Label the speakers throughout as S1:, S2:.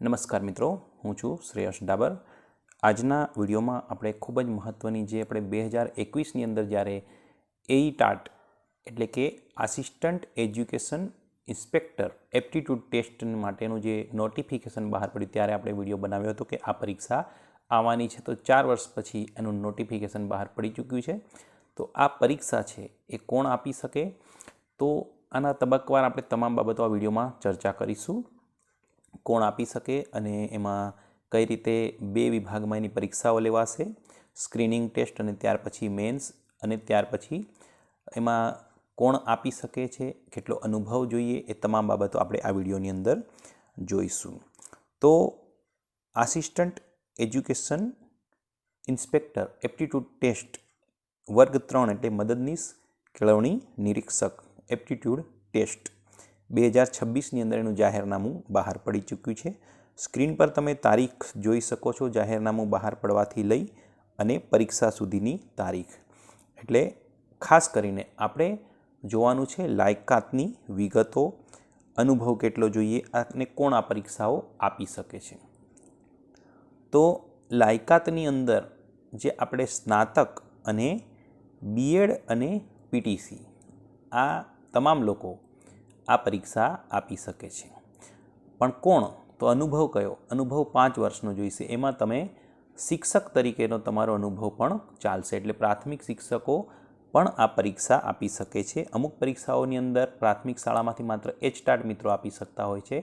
S1: નમસ્કાર મિત્રો, હું છું શ્રેયસ ડાબર। આજના વિડીયોમાં આપણે ખૂબ જ મહત્ત્વની જે આપણે 2021ની અંદર જ્યારે એઈટાટ એટલે કે assistant education inspector aptitude test માટેનું જે નોટિફિકેશન બહાર પડ્યું ત્યારે આપણે વિડીયો બનાવ્યો હતો કે આ પરીક્ષા આવવાની છે। તો 4 વર્ષ પછી એનું નોટિફિકેશન બહાર પડી ચૂક્યું છે। તો આ પરીક્ષા છે એ કોણ આપી શકે, તો આના તબક્કાવાર આપણે તમામ બાબતો આ વિડીયોમાં ચર્ચા કરીશું। કોણ આપી શકે અને એમાં કઈ રીતે 2 વિભાગમાં એની પરીક્ષાઓ લેવાશે, સ્ક્રીનિંગ ટેસ્ટ અને ત્યાર પછી મેન્સ, અને ત્યાર પછી એમાં કોણ આપી શકે છે, કેટલો અનુભવ જોઈએ, એ તમામ બાબતો આપણે આ વિડીયોની અંદર જોઈશું। તો assistant education inspector aptitude test વર્ગ 3 એટલે મદદનીશ કેળવણી નિરીક્ષક એપ્ટિટ્યૂડ ટેસ્ટ 2026ની અંદર એનું જાહેરનામું બહાર પડી ચૂક્યું છે। સ્ક્રીન પર તમે તારીખ જોઈ શકો છો, જાહેરનામું બહાર પડવાથી લઈ અને પરીક્ષા સુધીની તારીખ। એટલે ખાસ કરીને આપણે જોવાનું છે લાયકાતની વિગતો, અનુભવ કેટલો જોઈએ અને કોણ આ પરીક્ષાઓ આપી શકે છે। તો લાયકાતની અંદર જે આપણે સ્નાતક અને બીએડ અને પીટીસી આ તમામ લોકો આ પરીક્ષા આપી શકે છે। પણ કોણ? તો અનુભવ કયો? અનુભવ 5 વર્ષનો જોઈશે। એમાં તમે શિક્ષક તરીકેનો તમારો અનુભવ પણ ચાલશે, એટલે પ્રાથમિક શિક્ષકો પણ આ પરીક્ષા આપી શકે છે। અમુક પરીક્ષાઓની અંદર પ્રાથમિક શાળામાંથી માત્ર એચટાટ મિત્રો આપી શકતા હોય છે,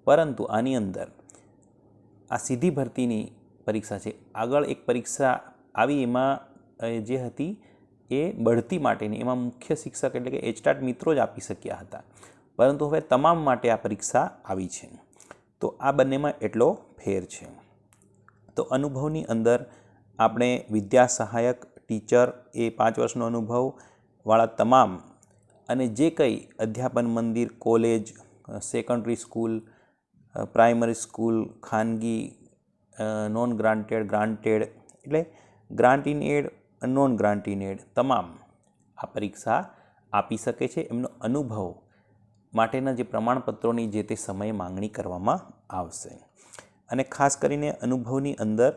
S1: પરંતુ આની અંદર આ સીધી ભરતીની પરીક્ષા છે। આગળ એક પરીક્ષા આવી એમાં જે હતી એ બઢતી માટેની, એમાં મુખ્ય શિક્ષક એટલે કે એચટાટ મિત્રો જ આપી શક્યા હતા, પરંતુ હવે તમામ માટે આ પરીક્ષા આવી છે। તો આ બંનેમાં એટલો ફેર છે। તો અનુભવની અંદર આપણે વિદ્યા સહાયક, ટીચર એ 5 વર્ષનો અનુભવવાળા તમામ, અને જે કંઈ અધ્યાપન મંદિર, college, secondary school, primary school, ખાનગી, નોન ગ્રાન્ટેડ, ગ્રાન્ટેડ, એટલે grant in add, non grant in add તમામ આ પરીક્ષા આપી શકે છે। એમનો અનુભવ માટેના જે પ્રમાણપત્રોની જે તે સમયે માંગણી કરવામાં આવશે। અને ખાસ કરીને અનુભવની અંદર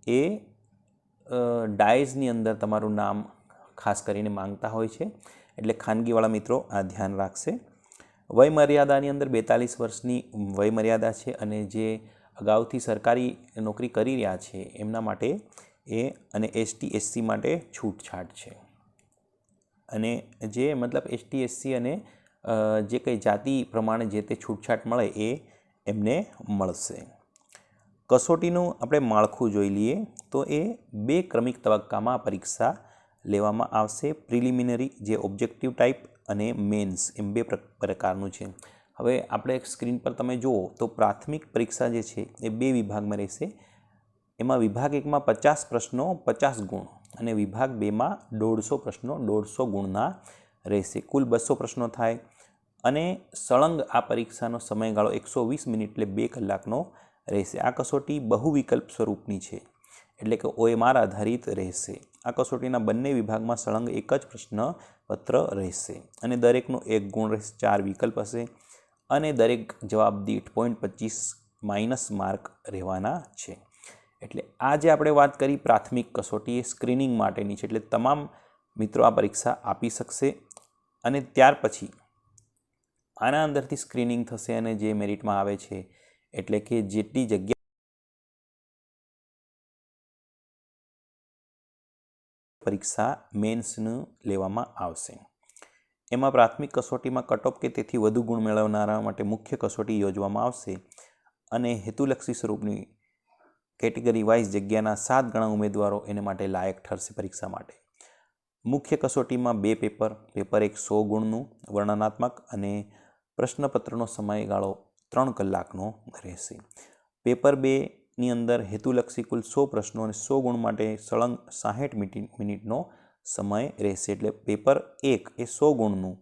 S1: એ ડાયઝની અંદર તમારું નામ ખાસ કરીને માંગતા હોય છે, એટલે ખાનગીવાળા મિત્રો આ ધ્યાન રાખશે। વયમર્યાદાની અંદર 42 વર્ષની વયમર્યાદા છે, અને જે અગાઉથી સરકારી નોકરી કરી રહ્યા છે એમના માટે એ, અને એસટી એસસી માટે છૂટછાટ છે। અને જે મતલબ એસટી એસસી અને જે કંઈ જાતિ પ્રમાણે જે તે છૂટછાટ મળે એ એમને મળશે। કસોટીનું આપણે માળખું જોઈ લઈએ તો એ 2 ક્રમિક તબક્કામાં પરીક્ષા લેવામાં આવશે। પ્રિલિમિનરી જે ઓબ્જેક્ટિવ ટાઈપ અને મેન્સ એમ 2 પ્રકારનું છે। હવે આપણે સ્ક્રીન પર તમે જુઓ તો પ્રાથમિક પરીક્ષા જે છે એ 2 વિભાગમાં રહેશે। એમાં વિભાગ 1માં 50 પ્રશ્નો 50 ગુણ, અને વિભાગ 2માં 150 પ્રશ્નો 150 ગુણના રહેશે। કુલ 200 પ્રશ્નો થાય, અને સળંગ આ પરીક્ષાનો સમયગાળો 120 મિનિટ એટલે 2 કલાકનો રહેશે। આ કસોટી બહુ વિકલ્પ સ્વરૂપની છે, એટલે કે OMR આધારિત રહેશે। આ કસોટીના બંને વિભાગમાં સળંગ એક જ પ્રશ્નપત્ર રહેશે, અને દરેકનો 1 ગુણ રહેશે, 4 વિકલ્પ હશે, અને દરેક જવાબ દીઠ 0.25 માઇનસ માર્ક રહેવાના છે। એટલે આ જે આપણે વાત કરી પ્રાથમિક કસોટી એ સ્ક્રીનિંગ માટેની છે, એટલે તમામ મિત્રો આ પરીક્ષા આપી શકશે। અને ત્યાર પછી આના અંદરથી સ્ક્રીનિંગ થશે, અને જે મેરિટમાં આવે છે એટલે કે જેટલી જગ્યા પરીક્ષા મેન્સનું લેવામાં આવશે। એમાં પ્રાથમિક કસોટીમાં કટઓફ કે તેથી વધુ ગુણ મેળવનારા માટે મુખ્ય કસોટી યોજવામાં આવશે, અને હેતુલક્ષી સ્વરૂપની કેટેગરી વાઇઝ જગ્યાના 7 ગણા ઉમેદવારો એને માટે લાયક ઠરશે પરીક્ષા માટે। મુખ્ય કસોટીમાં 2 પેપર, પેપર 1 100 ગુણનું વર્ણનાત્મક, અને પ્રશ્નપત્રનો સમયગાળો 3 કલાકનો રહેશે। પેપર 2ની અંદર હેતુલક્ષી કુલ 100 પ્રશ્નો અને 100 ગુણ માટે સળંગ 60 મિનિટનો સમય રહેશે। એટલે પેપર 1 એ 100 ગુણનું,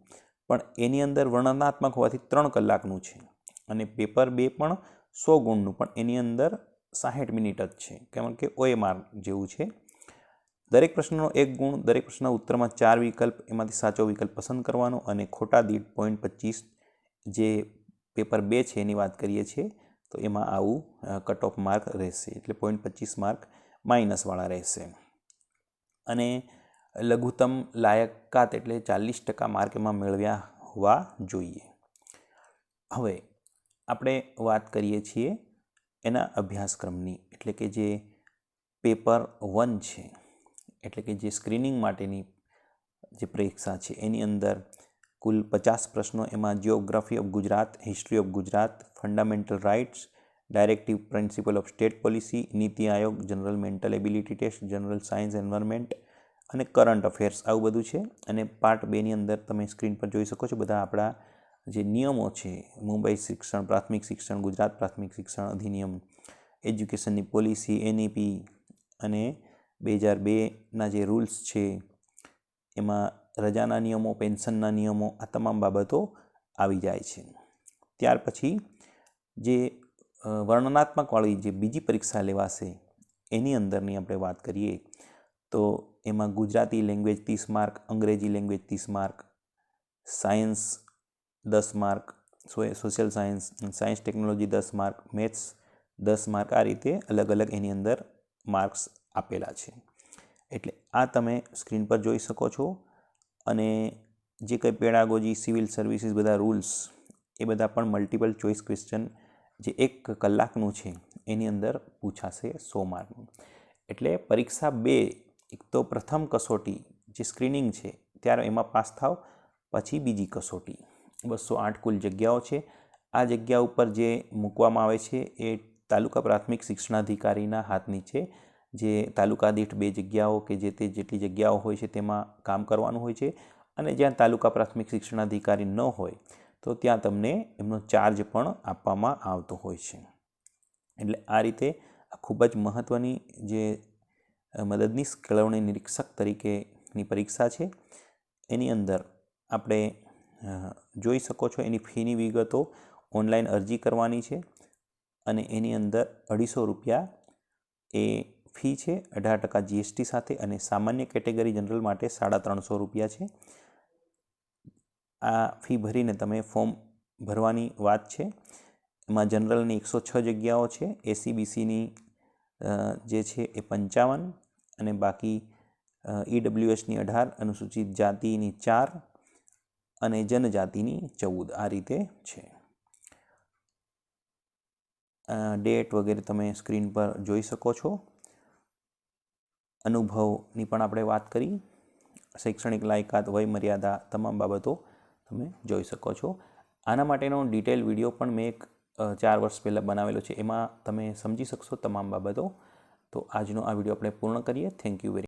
S1: પણ એની અંદર વર્ણનાત્મક હોવાથી 3 કલાકનું છે, અને પેપર 2 પણ 100 ગુણનું, પણ એની અંદર 60 મિનિટ જ છે, કારણ કે OMR જેવું છે। દરેક પ્રશ્નનો 1 ગુણ, દરેક પ્રશ્નના ઉત્તરમાં 4 વિકલ્પ, એમાંથી સાચો વિકલ્પ પસંદ કરવાનો, અને ખોટા દીઠ 0.25 જે પેપર 2 છે એની વાત કરીએ છીએ તો એમાં આવું કટ ઓફ માર્ક રહેશે, એટલે 0.25 માર્ક માઇનસવાળા રહેશે. અને લઘુત્તમ લાયકાત એટલે 40% માર્ક એમાં મેળવ્યા હોવા જોઈએ. હવે આપણે વાત કરીએ છીએ એના અભ્યાસક્રમની, એટલે કે જે પેપર 1 છે, એટલે કે જે સ્ક્રીનિંગ માટેની જે પરીક્ષા છે એની અંદર કુલ 50 પ્રશ્નો, એમાં geography of Gujarat, history of Gujarat, fundamental rights, directive principle of state policy, NITI Aayog, general mental ability test, general science environment અને કરંટ અફેર્સ, આવું બધું છે. અને પાર્ટ 2ની અંદર તમે સ્ક્રીન પર જોઈ શકો છો બધા આપણા જે નિયમો છે, મુંબઈ શિક્ષણ પ્રાથમિક શિક્ષણ, ગુજરાત પ્રાથમિક શિક્ષણ અધિનિયમ, એજ્યુકેશનની પોલિસી, એનઈપી અને 2002ના જે રૂલ્સ છે, એમાં રજાના નિયમો, પેન્શનના નિયમો, આ તમામ બાબતો આવી જાય છે. ત્યાર પછી જે વર્ણનાત્મકવાળી જે બીજી પરીક્ષા લેવાશે એની અંદરની આપણે વાત કરીએ તો એમાં ગુજરાતી લેંગ્વેજ 30 માર્ક, અંગ્રેજી language 30 mark, science 10 mark, social science, science technology 10 mark, maths 10 mark, આ રીતે અલગ અલગ એની અંદર માર્ક્સ આપેલા છે. એટલે આ તમે સ્ક્રીન પર જોઈ શકો છો. અને જે કંઈ પેડાગોજી, સિવિલ સર્વિસીસ, બધા રૂલ્સ એ બધા પણ મલ્ટિપલ ચોઇસ ક્વેશ્ચન જે 1 કલાકનું છે એની અંદર પૂછાશે 100 માર્કનું. એટલે પરીક્ષા 2, એક તો પ્રથમ કસોટી જે સ્ક્રીનિંગ છે ત્યારે એમાં પાસ થાવ, પછી બીજી કસોટી. 208 કુલ જગ્યાઓ છે. આ જગ્યા ઉપર જે મૂકવામાં આવે છે એ તાલુકા પ્રાથમિક શિક્ષણાધિકારીના હાથની છે. જે તાલુકા દીઠ 2 જગ્યાઓ કે જે તે જેટલી જગ્યાઓ હોય છે તેમાં કામ કરવાનું હોય છે. અને જ્યાં તાલુકા પ્રાથમિક શિક્ષણાધિકારી ન હોય તો ત્યાં તમને એમનો ચાર્જ પણ આપવામાં આવતો હોય છે. એટલે આ રીતે આ ખૂબ જ મહત્ત્વની જે મદદનીશ કેળવણી નિરીક્ષક તરીકેની પરીક્ષા છે એની અંદર આપણે જોઈ શકો છો એની ફીની વિગતો. ઓનલાઈન અરજી કરવાની છે અને એની અંદર 250 રૂપિયા એ ફી છે, 18% GST સાથે. અને સામાન્ય કેટેગરી જનરલ માટે 350 રૂપિયા છે. આ ફી ભરીને તમે ફોર્મ ભરવાની વાત છે. એમાં જનરલની 106 જગ્યાઓ છે, એસીબીસીની જે છે એ 55 અને બાકી EWSની 18, અનુસૂચિત જાતિની 4 અને જનજાતિની 14, આ રીતે છે. ડેટ વગેરે તમે સ્ક્રીન પર જોઈ શકો છો. અનુભવની પણ આપણે વાત કરી, શૈક્ષણિક લાયકાત, વય મર્યાદા, તમામ બાબતો તમે જોઈ શકો છો. આના માટેનો ડિટેલ વિડીયો પણ મેં એક 4 વર્ષ પહેલાં બનાવેલો છે, એમાં તમે સમજી શકશો તમામ બાબતો. તો આજનો આ વિડીયો આપણે પૂર્ણ કરીએ. Thank you very